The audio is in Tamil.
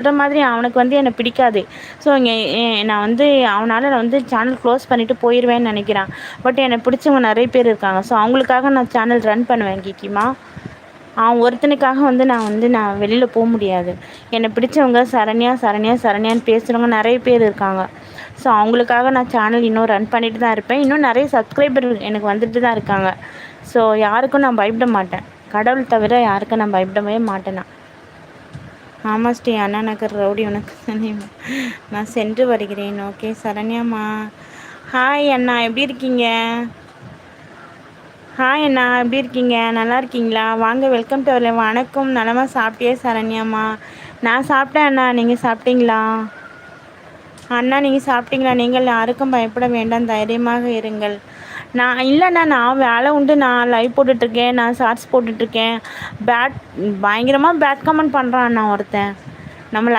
சொல்கிற மாதிரி அவனுக்கு வந்து என்னை பிடிக்காது. ஸோ இங்கே நான் வந்து அவனால் நான் வந்து சேனல் க்ளோஸ் பண்ணிவிட்டு போயிடுவேன்னு நினைக்கிறான். பட் என்னை பிடிச்சவங்க நிறைய பேர் இருக்காங்க. ஸோ அவங்களுக்காக நான் சேனல் ரன் பண்ணுவேன் கிக்கிமா. அவன் ஒருத்தனுக்காக வந்து நான் வெளியில் போக முடியாது. என்னை பிடிச்சவங்க சரண்யா சரண்யா சரண்யான்னு பேசுகிறவங்க நிறைய பேர் இருக்காங்க. ஸோ அவங்களுக்காக நான் சேனல் இன்னும் ரன் பண்ணிட்டு தான் இருப்பேன். இன்னும் நிறைய சப்ஸ்கிரைபர் எனக்கு வந்துட்டு தான் இருக்காங்க. ஸோ யாருக்கும் நான் பயப்பட மாட்டேன். கடவுள் தவிர யாருக்கும் நான் பயப்படவே மாட்டேன். ஆமாம் ஸ்ரீ, அண்ணா நகர் ரவுடி உனக்கு நான் சென்று வருகிறேன். ஓகே சரண்யாம்மா. ஹாய் அண்ணா, எப்படி இருக்கீங்க? ஹாய் அண்ணா, எப்படி இருக்கீங்க? நல்லா இருக்கீங்களா? வாங்க, வெல்கம் டு வரல. வணக்கம். நலமா சாப்பிட்டியே சரண்யாம்மா? நான் சாப்பிட்டேன் அண்ணா. நீங்கள் சாப்பிட்டீங்களா? அண்ணா நீங்கள் சாப்பிட்டீங்களா? நீங்கள் யாருக்கும் பயப்பட வேண்டாம், தைரியமாக இருங்கள். இல்லைண்ணா, நான் வேலை உண்டு. நான் லைவ் போட்டுட்ருக்கேன், நான் ஷார்ட்ஸ் போட்டுட்ருக்கேன். பயங்கரமாக பேட் கமெண்ட் பண்ணுறான் அண்ணா ஒருத்தன். நம்ம